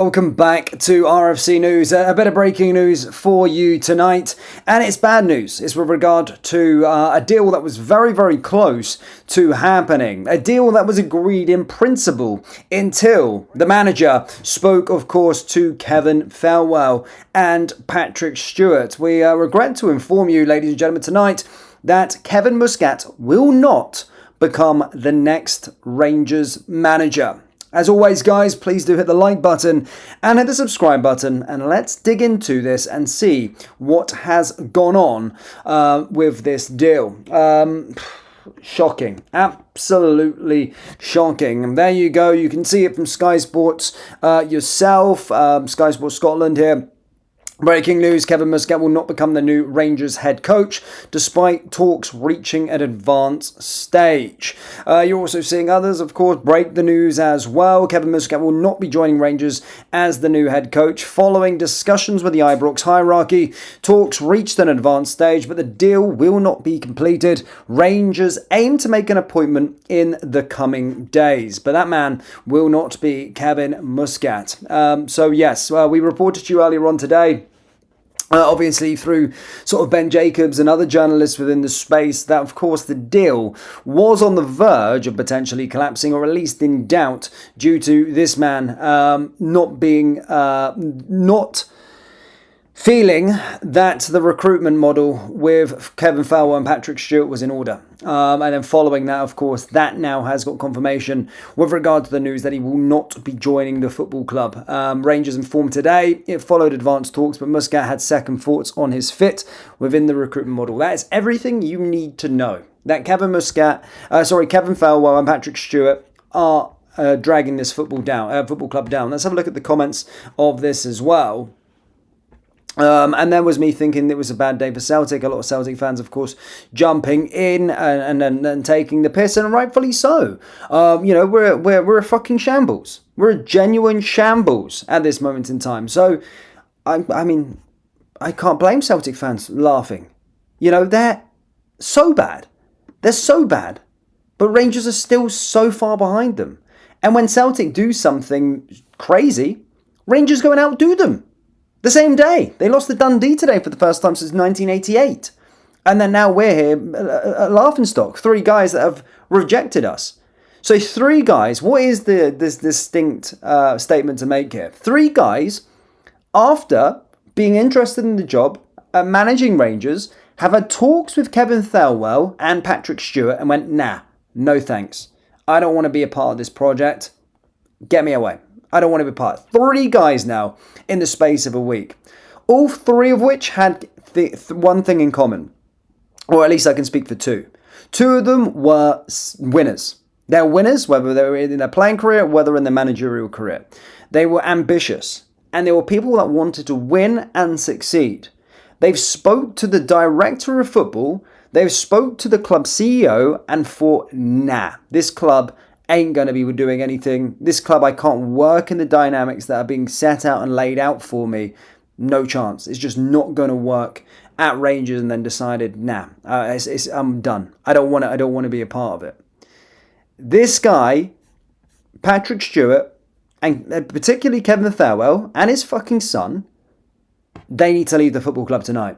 Welcome back to RFC News. A bit of breaking news for you tonight, and it's bad news. It's with regard to a deal that was very, very close to happening. A deal that was agreed in principle until the manager spoke, of course, to Kevin Thelwell and Patrick Stewart. We regret to inform you, ladies and gentlemen, tonight that Kevin Muscat will not become the next Rangers manager. As always, guys, please do hit the like button and hit the subscribe button, and let's dig into this and see what has gone on with this deal. Shocking. Absolutely shocking. And there you go. You can see it from Sky Sports yourself. Sky Sports Scotland here. Breaking news, Kevin Muscat will not become the new Rangers head coach, despite talks reaching an advanced stage. You're also seeing others, of course, break the news as well. Kevin Muscat will not be joining Rangers as the new head coach. Following discussions with the Ibrox hierarchy, talks reached an advanced stage, but the deal will not be completed. Rangers aim to make an appointment in the coming days, but that man will not be Kevin Muscat. So yes, we reported to you earlier on today, obviously through sort of Ben Jacobs and other journalists within the space, that of course the deal was on the verge of potentially collapsing, or at least in doubt, due to this man not feeling that the recruitment model with Kevin Thelwell and Patrick Stewart was in order. And then following that, of course, that now has got confirmation with regard to the news that he will not be joining the football club. Rangers informed today it followed advanced talks, but Muscat had second thoughts on his fit within the recruitment model. That is everything you need to know. That Kevin Thelwell and Patrick Stewart are dragging this football club down. Let's have a look at the comments of this as well. And then was me thinking it was a bad day for Celtic. A lot of Celtic fans, of course, jumping in and taking the piss, and rightfully so. We're a fucking shambles. We're a genuine shambles at this moment in time. So, I mean, I can't blame Celtic fans laughing. You know, they're so bad. They're so bad. But Rangers are still so far behind them. And when Celtic do something crazy, Rangers go and outdo them. The same day. They lost to Dundee today for the first time since 1988. And then now we're here at laughingstock. 3 guys that have rejected us. So 3 guys, what is this distinct statement to make here? 3 guys, after being interested in the job at managing Rangers, have had talks with Kevin Thelwell and Patrick Stewart and went, nah, no thanks. I don't want to be a part of this project. Get me away. I don't want to be part. 3 guys now in the space of a week. All 3 of which had one thing in common. Or at least I can speak for 2. 2 of them were winners. They're winners, whether they were in their playing career, whether in their managerial career. They were ambitious. And they were people that wanted to win and succeed. They've spoke to the director of football. They've spoke to the club CEO and thought, nah, this club ain't going to be doing anything. This club, I can't work in the dynamics that are being set out and laid out for me. No chance. It's just not going to work at Rangers. And then decided, nah, I'm done. I don't want to be a part of it. This guy, Patrick Stewart, and particularly Kevin Thelwell and his fucking son, they need to leave the football club tonight.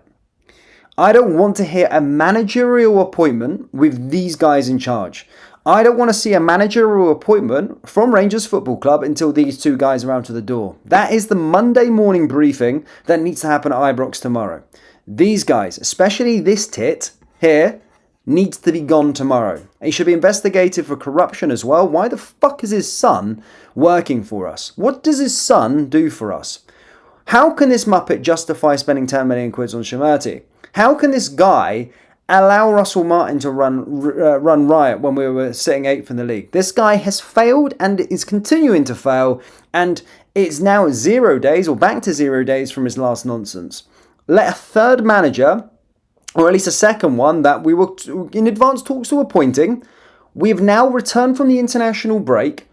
I don't want to hear a managerial appointment with these guys in charge. I don't want to see a managerial appointment from Rangers Football Club until these 2 guys are out of the door. That is the Monday morning briefing that needs to happen at Ibrox tomorrow. These guys, especially this tit here, needs to be gone tomorrow. He should be investigated for corruption as well. Why the fuck is his son working for us? What does his son do for us? How can this muppet justify spending 10 million quid on Shimerty? How can this guy allow Russell Martin to run riot when we were sitting 8th in the league? This guy has failed and is continuing to fail, and it's now 0 days, or back to 0 days from his last nonsense. Let a third manager, or at least a second one that we were in advanced talks to appointing. We have now returned from the international break,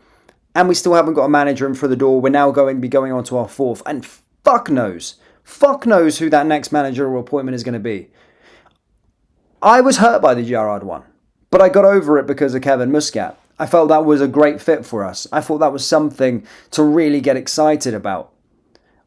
and we still haven't got a manager in for the door. We're now going to be going on to our 4th, and fuck knows who that next managerial appointment is going to be. I was hurt by the Gerrard one, but I got over it because of Kevin Muscat. I felt that was a great fit for us. I thought that was something to really get excited about.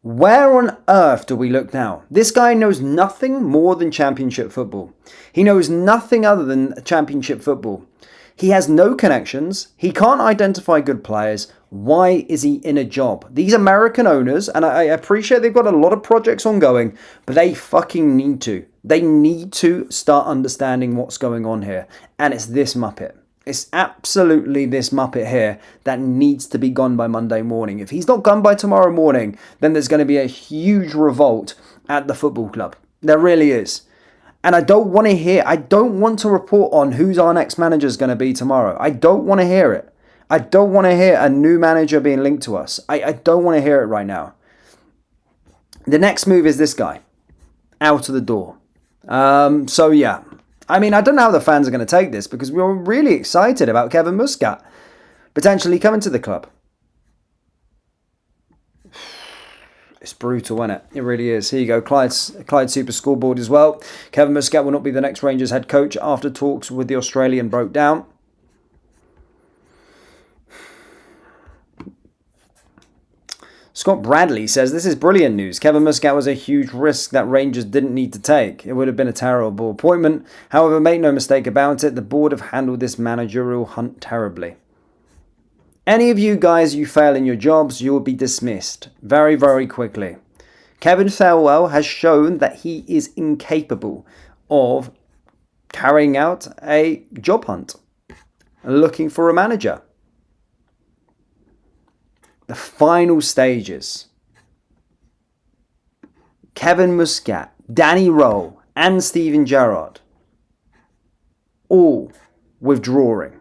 Where on earth do we look now? This guy knows nothing more than championship football. He knows nothing other than championship football. He has no connections. He can't identify good players. Why is he in a job? These American owners, and I appreciate they've got a lot of projects ongoing, but they fucking need to. They need to start understanding what's going on here. And it's this Muppet. It's absolutely this Muppet here that needs to be gone by Monday morning. If he's not gone by tomorrow morning, then there's going to be a huge revolt at the football club. There really is. And I don't want to report on who's our next manager is going to be tomorrow. I don't want to hear it. I don't want to hear a new manager being linked to us. I don't want to hear it right now. The next move is this guy. Out of the door. So yeah. I mean, I don't know how the fans are going to take this because we were really excited about Kevin Muscat potentially coming to the club. It's brutal, isn't it? It really is. Here you go. Clyde Super Scoreboard as well. Kevin Muscat will not be the next Rangers head coach after talks with the Australian broke down. Scott Bradley says, this is brilliant news. Kevin Muscat was a huge risk that Rangers didn't need to take. It would have been a terrible appointment. However, make no mistake about it, the board have handled this managerial hunt terribly. Any of you guys, you fail in your jobs, you will be dismissed very, very quickly. Kevin Thelwell has shown that he is incapable of carrying out a job hunt, looking for a manager. The final stages. Kevin Muscat, Danny Rowe, and Steven Gerrard all withdrawing.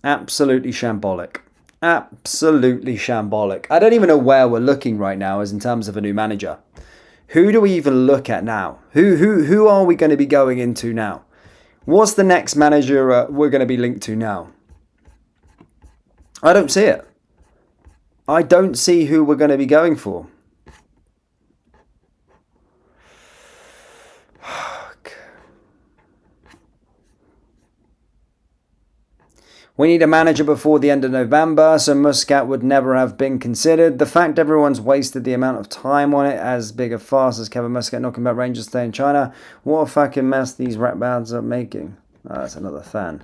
Absolutely shambolic. Absolutely shambolic. I don't even know where we're looking right now as in terms of a new manager. Who do we even look at now? Who are we going to be going into now? What's the next manager we're going to be linked to now? I don't see it. I don't see who we're going to be going for. We need a manager before the end of November, so Muscat would never have been considered. The fact everyone's wasted the amount of time on it, as big a farce as Kevin Muscat knocking back Rangers stay in China. What a fucking mess these rat bads are making. Oh, that's another fan.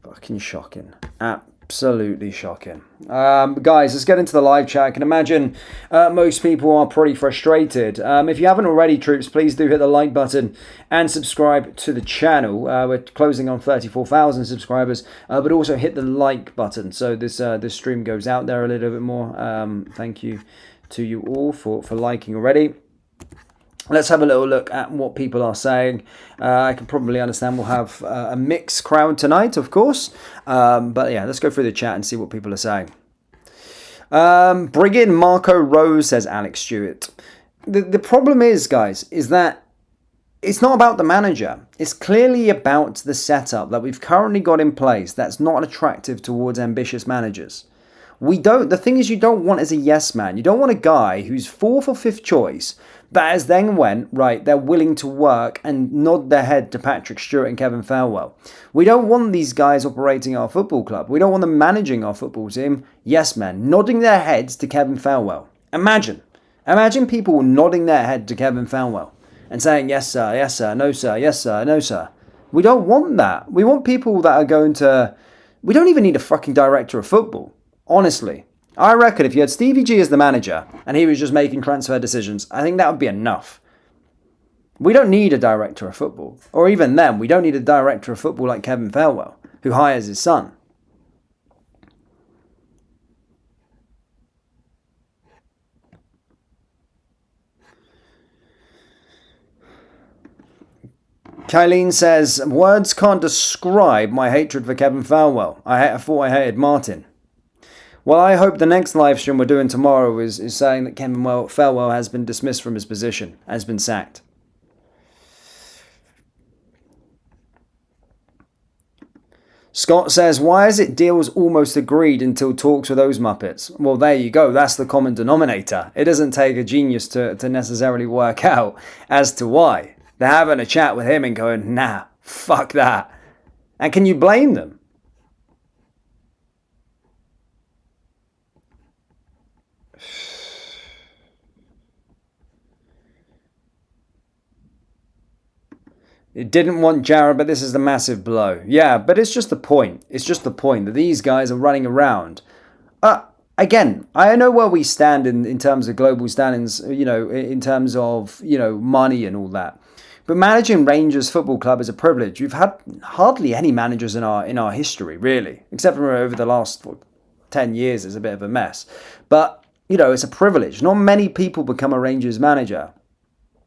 Fucking shocking. Absolutely shocking. Guys, let's get into the live chat. I can imagine most people are pretty frustrated. If you haven't already, troops, please do hit the like button and subscribe to the channel. We're closing on 34,000 subscribers, but also hit the like button so this stream goes out there a little bit more. Thank you to you all for liking already. Let's have a little look at what people are saying. I can probably understand we'll have a mixed crowd tonight, of course. But yeah, let's go through the chat and see what people are saying. Brigand Marco Rose says Alex Stewart. The problem is, guys, is that it's not about the manager. It's clearly about the setup that we've currently got in place that's not attractive towards ambitious managers. The thing is, you don't want as a yes man. You don't want a guy who's fourth or fifth choice, but as then went, right, they're willing to work and nod their head to Patrick Stewart and Kevin Thelwell. We don't want these guys operating our football club. We don't want them managing our football team. Yes men, nodding their heads to Kevin Thelwell. Imagine people nodding their head to Kevin Thelwell and saying, yes sir, no sir, yes sir, no sir. We don't want that. We want people that are going to... We don't even need a fucking director of football. Honestly, I reckon if you had Stevie G as the manager and he was just making transfer decisions, I think that would be enough. We don't need a director of football. Or even then, we don't need a director of football like Kevin Thelwell, who hires his son. Kylene says, words can't describe my hatred for Kevin Thelwell. I thought I hated Martin. Well, I hope the next live stream we're doing tomorrow is saying that Kevin Thelwell has been dismissed from his position, has been sacked. Scott says, why is it deals almost agreed until talks with those Muppets? Well, there you go. That's the common denominator. It doesn't take a genius to necessarily work out as to why. They're having a chat with him and going, nah, fuck that. And can you blame them? It didn't want Jared, but this is the massive blow. Yeah, but it's just the point. It's just the point that these guys are running around. Again, I know where we stand in terms of global standings, in terms of, money and all that. But managing Rangers Football Club is a privilege. We've had hardly any managers in our history, really, except for over the last 10 years. It's a bit of a mess. But, it's a privilege. Not many people become a Rangers manager.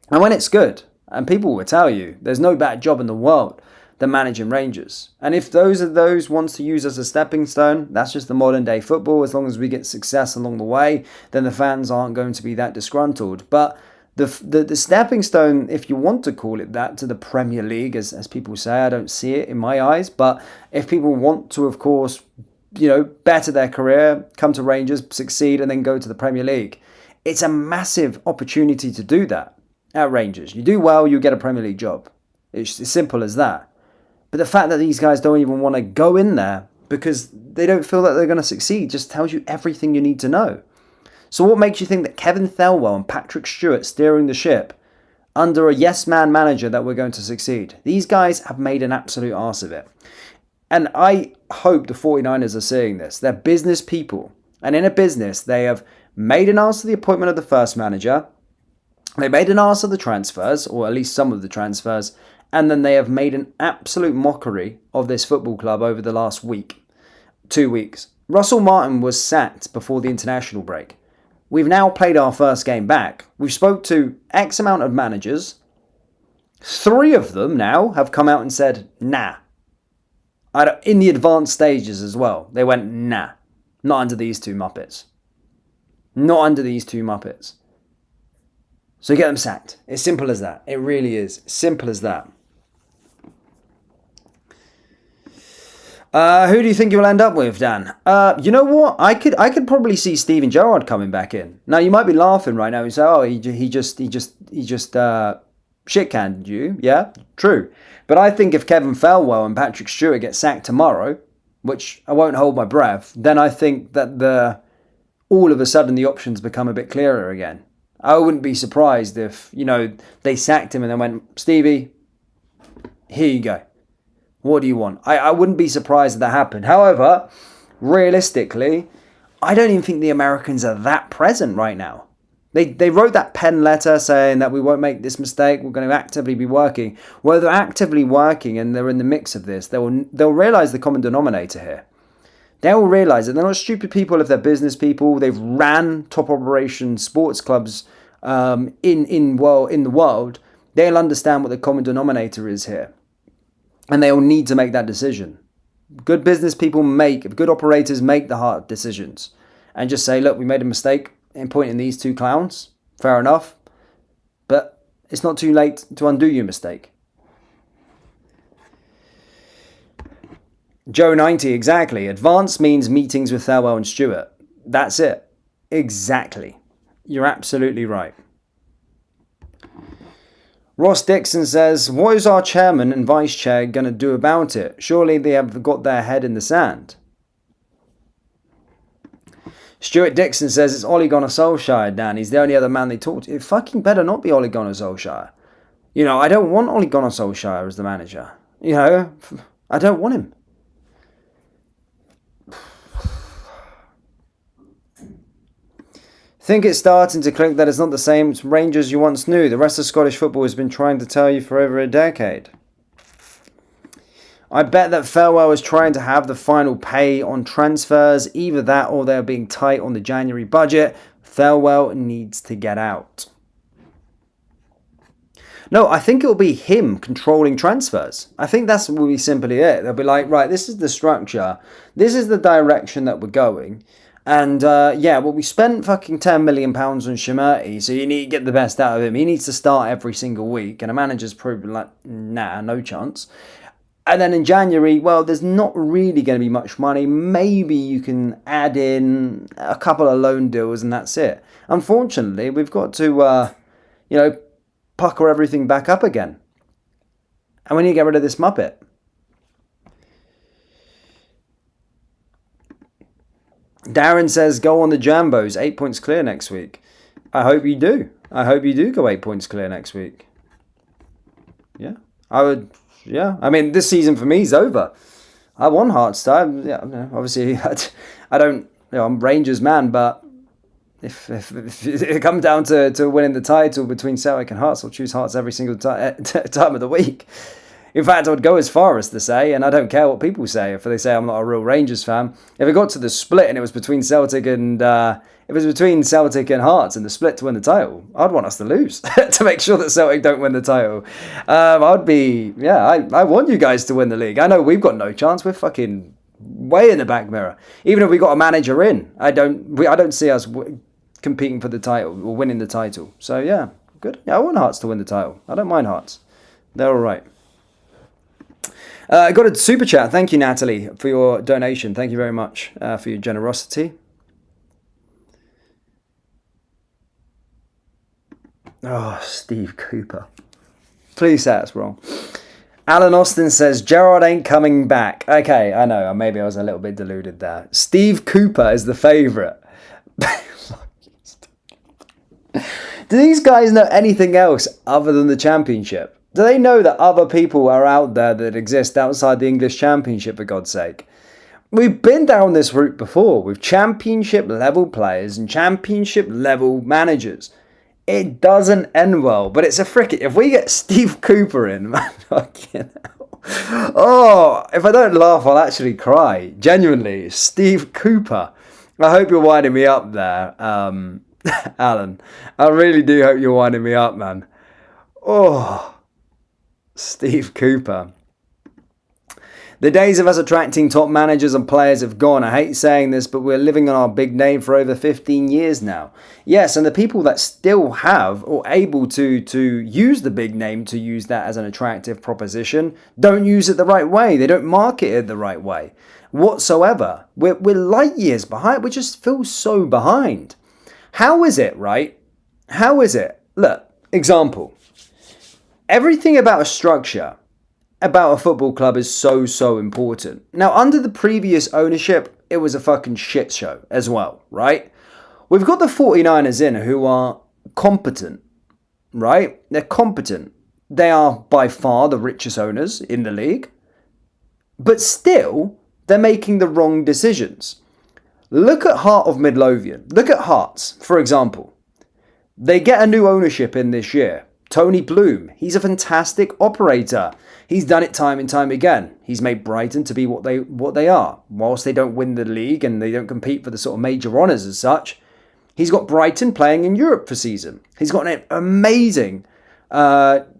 And when it's good, and people will tell you, there's no better job in the world than managing Rangers. And if those wants to use as a stepping stone, that's just the modern day football. As long as we get success along the way, then the fans aren't going to be that disgruntled. But the stepping stone, if you want to call it that, to the Premier League, as people say, I don't see it in my eyes. But if people want to, of course, better their career, come to Rangers, succeed, and then go to the Premier League, it's a massive opportunity to do that. At Rangers, you do well, you get a Premier League job. It's as simple as that. But the fact that these guys don't even want to go in there because they don't feel that they're going to succeed just tells you everything you need to know. So what makes you think that Kevin Thelwell and Patrick Stewart steering the ship under a yes-man manager that we're going to succeed? These guys have made an absolute arse of it. And I hope the 49ers are seeing this. They're business people. And in a business, they have made an arse of the appointment of the first manager. They made an arse of the transfers, or at least some of the transfers, and then they have made an absolute mockery of this football club over the last 2 weeks. Russell Martin was sacked before the international break. We've now played our first game back. We've spoke to X amount of managers. 3 of them now have come out and said, nah. In the advanced stages as well. They went, nah. Not under these 2 Muppets. Not under these 2 Muppets. So get them sacked. It's simple as that. It really is. Simple as that. Who do you think you'll end up with, Dan? You know what? I could probably see Steven Gerrard coming back in. Now you might be laughing right now and say, "Oh, he just shit canned you." Yeah, true. But I think if Kevin Thelwell and Patrick Stewart get sacked tomorrow, which I won't hold my breath, then I think that all of a sudden the options become a bit clearer again. I wouldn't be surprised if, they sacked him and then went, Stevie, here you go. What do you want? I wouldn't be surprised if that happened. However, realistically, I don't even think the Americans are that present right now. They wrote that pen letter saying that we won't make this mistake, we're going to actively be working. Well, they're actively working and they're in the mix of this. They'll realise the common denominator here. They will realise that they're not stupid people if they're business people. They've ran top operation sports clubs in the world. They'll understand what the common denominator is here. And they'll need to make that decision. Good business people good operators make the hard decisions. And just say, look, we made a mistake in pointing these 2 clowns. Fair enough. But it's not too late to undo your mistake. Joe 90, exactly. Advance means meetings with Thelwell and Stewart. That's it. Exactly. You're absolutely right. Ross Dixon says, what is our chairman and vice chair going to do about it? Surely they have got their head in the sand. Stuart Dixon says, it's Ole Gunnar Solskjaer, Dan. He's the only other man they talk to. It fucking better not be Ole Gunnar Solskjaer. I don't want Ole Gunnar Solskjaer as the manager. I don't want him. Think it's starting to click that it's not the same Rangers you once knew. The rest of Scottish football has been trying to tell you for over a decade. I bet that Thelwell is trying to have the final pay on transfers. Either that or they're being tight on the January budget. Thelwell needs to get out. No, I think it'll be him controlling transfers. I think that's will be simply it. They'll be like, right, this is the structure. This is the direction that we're going. And we spent fucking £10 million on Shimerty, so you need to get the best out of him. He needs to start every single week, and a manager's probably like, nah, no chance. And then in January, well, there's not really going to be much money. Maybe you can add in a couple of loan deals, and that's it. Unfortunately, we've got to, pucker everything back up again. And we need to get rid of this Muppet. Darren says, go on the Jambos. 8 points clear next week. I hope you do. I hope you do go 8 points clear next week. Yeah. I would. Yeah. I mean, this season for me is over. I won Hearts time. Yeah. Obviously, I don't. I'm Rangers man, but if it comes down to winning the title between Celtic and Hearts, I'll choose Hearts every single time of the week. In fact, I would go as far as to say, and I don't care what people say, if they say I'm not a real Rangers fan, if it got to the split and it was between Celtic and Hearts and the split to win the title, I'd want us to lose to make sure that Celtic don't win the title. I want you guys to win the league. I know we've got no chance. We're fucking way in the back mirror. Even if we got a manager in, I don't see us competing for the title or winning the title. So yeah, good. Yeah, I want Hearts to win the title. I don't mind Hearts. They're all right. I got a super chat. Thank you, Natalie, for your donation. Thank you very much for your generosity. Oh, Steve Cooper. Please say it's wrong. Alan Austin says, Gerrard ain't coming back. Okay, I know. Maybe I was a little bit deluded there. Steve Cooper is the favourite. Do these guys know anything else other than the Championship? Do they know that other people are out there that exist outside the English Championship, for God's sake? We've been down this route before with Championship level players and Championship level managers. It doesn't end well, but it's a frickin'. If we get Steve Cooper in, man, fucking hell. Oh, if I don't laugh, I'll actually cry. Genuinely, Steve Cooper. I hope you're winding me up there, Alan. I really do hope you're winding me up, man. Oh. Steve Cooper. The days of us attracting top managers and players have gone. I hate saying this, but we're living on our big name for over 15 years now. Yes, and the people that still have or able to use the big name to use that as an attractive proposition don't use it the right way. They don't market it the right way whatsoever. We're light years behind. We just feel so behind. How is it, right? How is it? Look, example. Everything about a structure, about a football club is so important. Now, under the previous ownership, it was a fucking shit show as well, right? We've got the 49ers in who are competent, right? They're competent. They are by far the richest owners in the league. But still, they're making the wrong decisions. Look at Heart of Midlothian. Look at Hearts, for example. They get a new ownership in this year. Tony Bloom, he's a fantastic operator. He's done it time and time again. He's made Brighton to be what they are. Whilst they don't win the league and they don't compete for the sort of major honours as such, he's got Brighton playing in Europe for season. He's got an amazing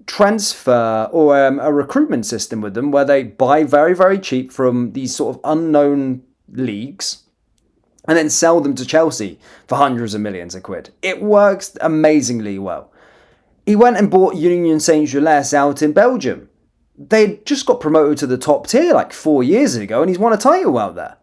transfer or a recruitment system with them where they buy very, very cheap from these sort of unknown leagues and then sell them to Chelsea for hundreds of millions of quid. It works amazingly well. He went and bought Union Saint-Gilles out in Belgium. They just got promoted to the top tier like 4 years ago and he's won a title out there.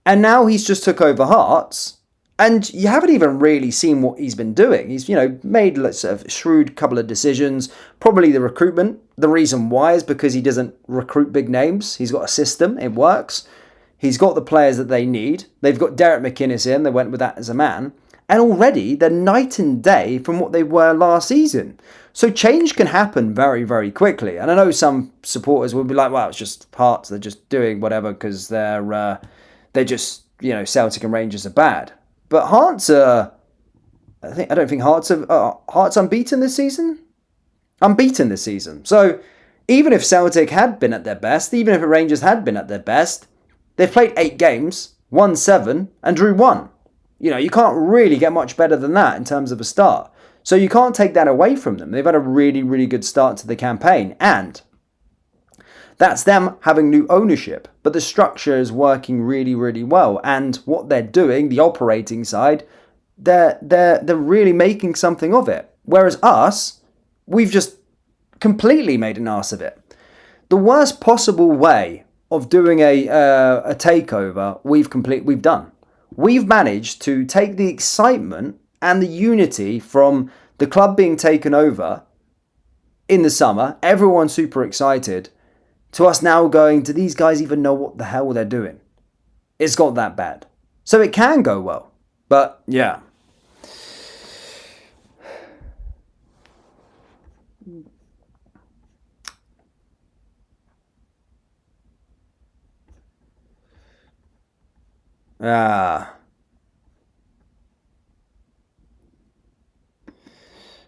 And now he's just took over Hearts and you haven't even really seen what he's been doing. He's, made a sort of shrewd couple of decisions. Probably the recruitment. The reason why is because he doesn't recruit big names. He's got a system. It works. He's got the players that they need. They've got Derek McInnes in. They went with that as a man. And already they're night and day from what they were last season. So change can happen very, very quickly. And I know some supporters will be like, well, it's just Hearts. They're just doing whatever because they're just, Celtic and Rangers are bad. But Hearts are, I don't think Hearts are, Hearts unbeaten this season? Unbeaten this season. So even if Celtic had been at their best, even if the Rangers had been at their best, they've played 8 games, won 7 and drew 1. You can't really get much better than that in terms of a start. So you can't take that away from them. They've had a really, really good start to the campaign. And that's them having new ownership. But the structure is working really, really well. And what they're doing, the operating side, they're really making something of it. Whereas us, we've just completely made an arse of it. The worst possible way of doing a takeover, we've done. We've managed to take the excitement and the unity from the club being taken over in the summer, everyone's super excited, to us now going, do these guys even know what the hell they're doing? It's got that bad. So it can go well. But yeah.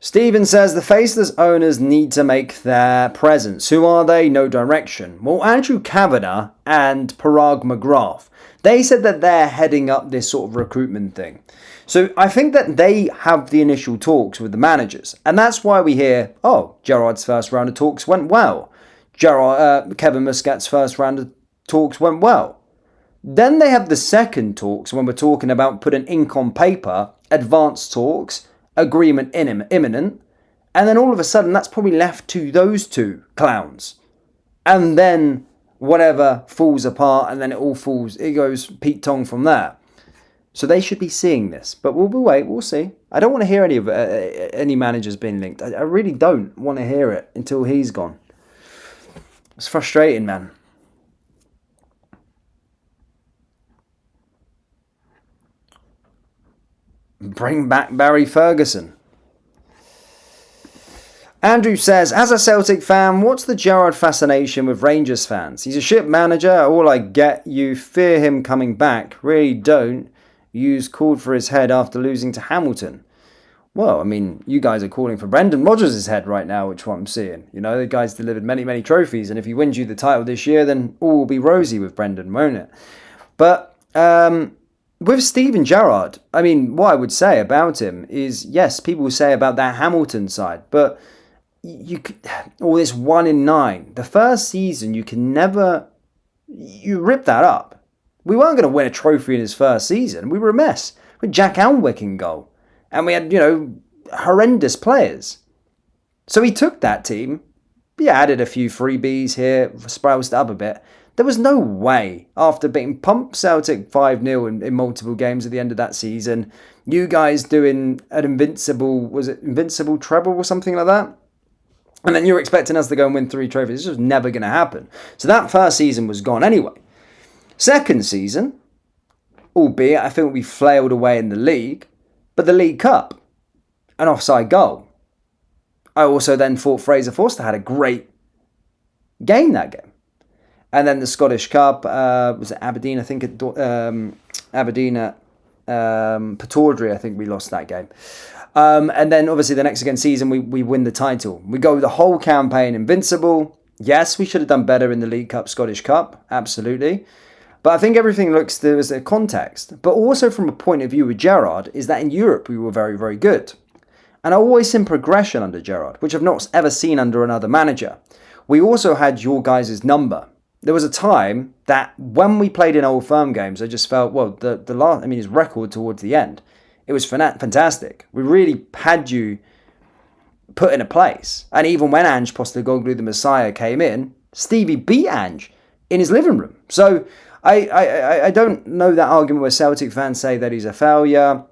Stephen says the faceless owners need to make their presence. Who are they? No direction. Well, Andrew Kavanagh and Parag McGrath, they said that they're heading up this sort of recruitment thing. So I think that they have the initial talks with the managers. And that's why we hear, oh, Gerrard's first round of talks went well. Kevin Muscat's first round of talks went well. Then they have the second talks when we're talking about putting ink on paper, advanced talks, agreement imminent, and then all of a sudden that's probably left to those two clowns. And then whatever falls apart, and then it goes Pete Tong from there. So they should be seeing this, but we'll wait, we'll see. I don't want to hear any managers being linked. I really don't want to hear it until he's gone. It's frustrating, man. Bring back Barry Ferguson. Andrew says, as a Celtic fan, what's the Gerrard fascination with Rangers fans? He's a shit manager. All I get, you fear him coming back. Really don't. You's called for his head after losing to Hamilton. Well, I mean, you guys are calling for Brendan Rodgers' head right now, which what I'm seeing. You know, the guy's delivered many, many trophies. And if he wins you the title this year, then all will be rosy with Brendan, won't it? But, with Steven Gerrard, I mean, what I would say about him is, yes, people say about that Hamilton side, but this 1 in 9, the first season, you rip that up. We weren't going to win a trophy in his first season. We were a mess. With Jack Alnwick in goal. And we had, horrendous players. So he took that team, he added a few freebies here, sprouted up a bit. There was no way, after being pumped Celtic 5-0 in multiple games at the end of that season, you guys doing an invincible treble or something like that? And then you're expecting us to go and win 3 trophies. This was never going to happen. So that first season was gone anyway. Second season, albeit I think we flailed away in the league, but the League Cup, an offside goal. I also then thought Fraser Forster had a great game that game. And then the Scottish Cup, was it Aberdeen? I think Aberdeen at Pataudry, I think we lost that game. And then obviously the next season we win the title. We go the whole campaign invincible. Yes, we should have done better in the League Cup, Scottish Cup, absolutely. But I think everything looks, there was a context. But also from a point of view with Gerrard, is that in Europe we were very, very good. And I've always seen progression under Gerrard, which I've not ever seen under another manager. We also had your guys' number. There was a time that when we played in Old Firm games, I just felt, well, his record towards the end, it was fantastic. We really had you put in a place. And even when Ange Postecoglou, the Messiah, came in, Stevie beat Ange in his living room. So I don't know that argument where Celtic fans say that he's a failure.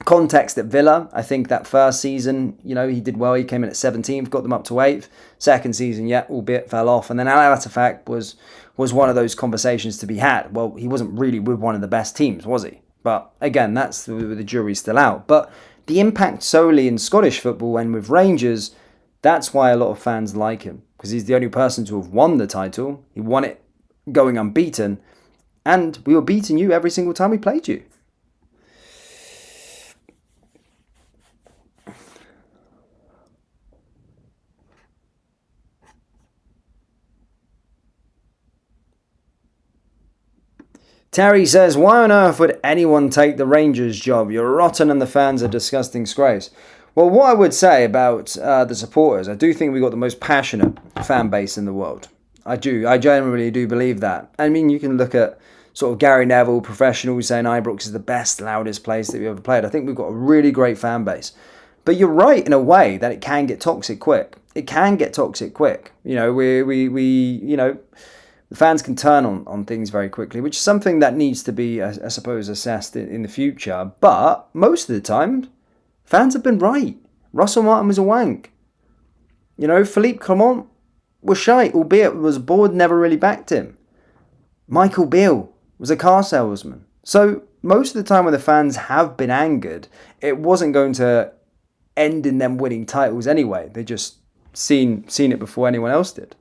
Context at Villa, I think that first season, he did well. He came in at 17th, got them up to 8th. Second season, albeit fell off. And then Al Attafaq was one of those conversations to be had. Well, he wasn't really with one of the best teams, was he? But again, that's the jury's still out. But the impact solely in Scottish football and with Rangers, that's why a lot of fans like him. Because he's the only person to have won the title. He won it going unbeaten. And we were beating you every single time we played you. Terry says, why on earth would anyone take the Rangers job? You're rotten and the fans are disgusting disgrace. Well, what I would say about the supporters, I do think we've got the most passionate fan base in the world. I do. I genuinely do believe that. I mean, you can look at sort of Gary Neville, professionals saying Ibrox is the best, loudest place that we've ever played. I think we've got a really great fan base. But you're right in a way that it can get toxic quick. It can get toxic quick. The fans can turn on things very quickly, which is something that needs to be, I suppose, assessed in the future. But most of the time, fans have been right. Russell Martin was a wank. You know, Philippe Clement was shite, albeit was board never really backed him. Michael Beale was a car salesman. So most of the time when the fans have been angered, it wasn't going to end in them winning titles anyway. They just seen it before anyone else did.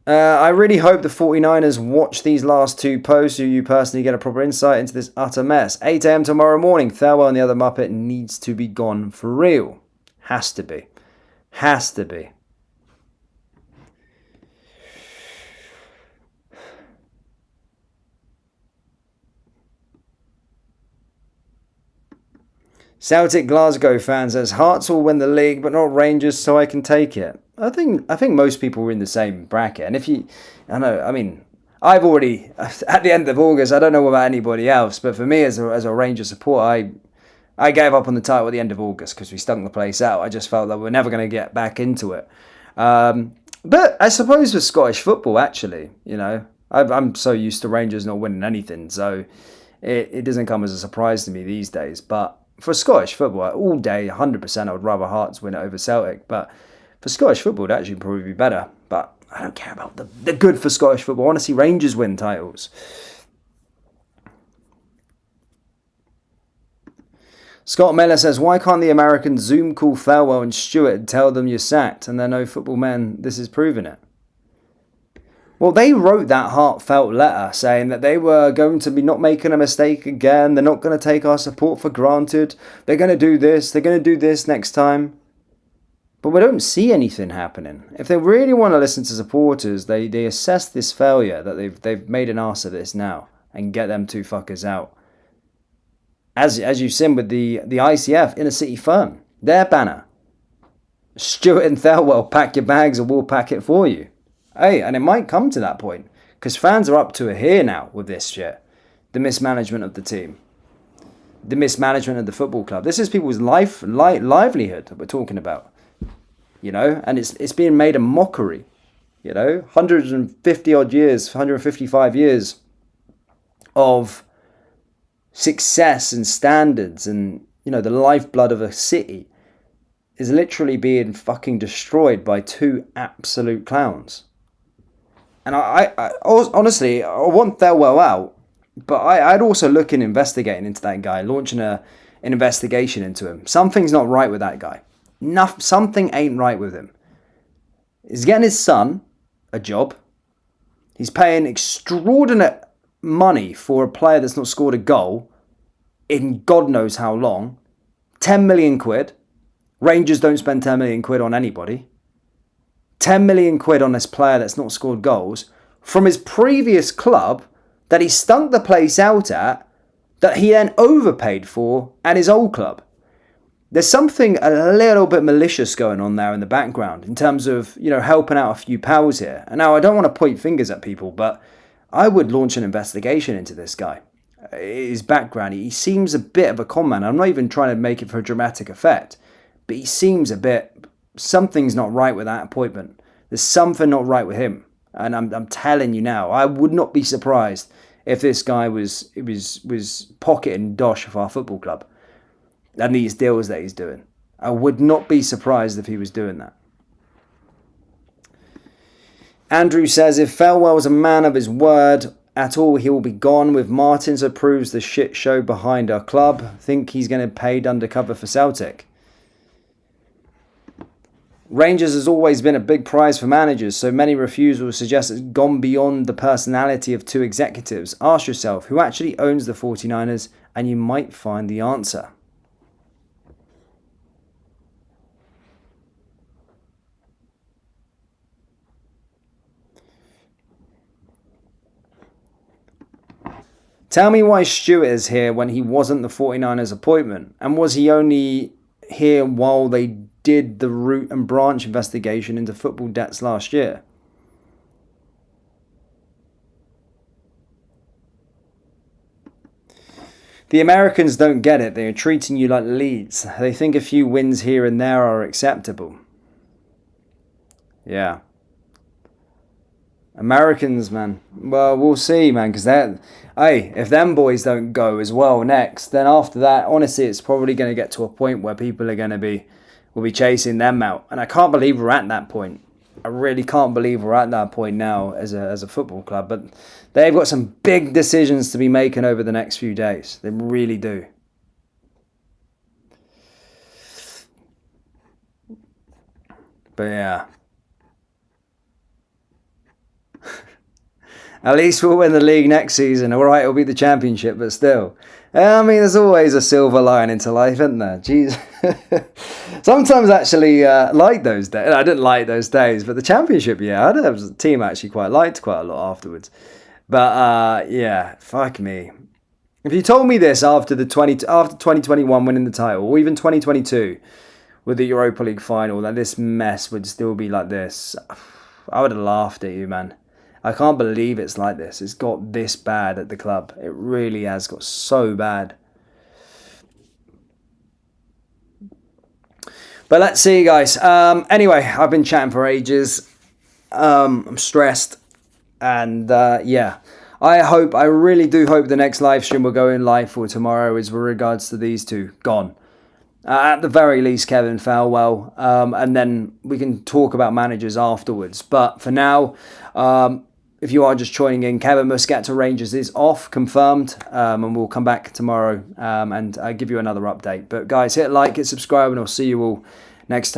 I really hope the 49ers watch these last two posts so you personally get a proper insight into this utter mess. 8 a.m. tomorrow morning. Thelwell and the other Muppet needs to be gone for real. Has to be. Has to be. Celtic Glasgow fan says Hearts will win the league, but not Rangers, so I can take it. I think most people are in the same bracket, and if you, I mean, I've already at the end of August. I don't know about anybody else, but for me as a Rangers supporter, I gave up on the title at the end of August because we stunk the place out. I just felt that we're never going to get back into it. But I suppose with Scottish football, actually, you know, I'm so used to Rangers not winning anything, so it doesn't come as a surprise to me these days, but for Scottish football, all day, 100%, I would rather Hearts win it over Celtic. But for Scottish football, it'd actually probably be better. But I don't care about the good for Scottish football. I want to see Rangers win titles. Scott Miller says, why can't the Americans Zoom call Thelwell and Stewart and tell them you're sacked? And they're no football men. This is proving it. Well, they wrote that heartfelt letter saying that they were going to be not making a mistake again. They're not going to take our support for granted. They're going to do this. They're going to do this next time. But we don't see anything happening. If they really want to listen to supporters, they assess this failure that they've made an arse of this now and get them two fuckers out. As you've seen with the ICF, Inner City Firm, their banner. Stewart and Thelwell, pack your bags or we'll pack it for you. Hey, and it might come to that point, because fans are up to it here now with this shit. The mismanagement of the team. The mismanagement of the football club. This is people's livelihood that we're talking about. You know, and it's being made a mockery. You know, 150 odd years, 155 years of success and standards and, you know, the lifeblood of a city is literally being fucking destroyed by two absolute clowns. And I honestly, I want Thelwell out, but I'd also look in investigating into that guy, launching an investigation into him. Something's not right with that guy. Something ain't right with him. He's getting his son a job. He's paying extraordinary money for a player that's not scored a goal in God knows how long. 10 million quid. Rangers don't spend 10 million quid on anybody. 10 million quid on this player that's not scored goals from his previous club that he stunk the place out at, that he then overpaid for at his old club. There's something a little bit malicious going on there in the background in terms of, you know, helping out a few pals here. And now I don't want to point fingers at people, but I would launch an investigation into this guy. His background, he seems a bit of a con man. I'm not even trying to make it for a dramatic effect, but he seems a bit... Something's not right with that appointment. There's something not right with him. And I'm telling you now, I would not be surprised if this guy was pocketing dosh of our football club and these deals that he's doing. I would not be surprised if he was doing that. Andrew says, if Thelwell was a man of his word at all, he will be gone. With Martins approves the shit show behind our club. Think he's going to paid undercover for Celtic. Rangers has always been a big prize for managers, so many refusals suggest it's gone beyond the personality of two executives. Ask yourself, who actually owns the 49ers, and you might find the answer. Tell me why Stewart is here when he wasn't the 49ers appointment, and was he only here while they did the root and branch investigation into football debts last year? The Americans don't get it. They are treating you like Leeds. They think a few wins here and there are acceptable. Yeah. Americans, man. Well, we'll see, man, because hey, if them boys don't go as well next, then after that, honestly, it's probably going to get to a point where people are going to will be chasing them out, and I can't believe we're at that point. I really can't believe we're at that point now as a football club, but they've got some big decisions to be making over the next few days. They really do. But yeah. At least we'll win the league next season. All right, it'll be the championship, but still. I mean, there's always a silver lining to life, isn't there? Jeez. Sometimes actually like those days. I didn't like those days, but the championship, yeah, I had a team I actually quite liked quite a lot afterwards. But yeah, fuck me. If you told me this after 2021 winning the title, or even 2022 with the Europa League final, that this mess would still be like this, I would have laughed at you, man. I can't believe it's like this. It's got this bad at the club. It really has got so bad. But let's see, guys. Anyway, I've been chatting for ages. I'm stressed. And yeah, I really do hope the next live stream will go in live for tomorrow is with regards to these two gone. At the very least, Kevin Falwell. And then we can talk about managers afterwards. But for now, if you are just joining in, Kevin Muscat to Rangers is off, confirmed, and we'll come back tomorrow and give you another update. But guys, hit like, hit subscribe, and I'll see you all next time.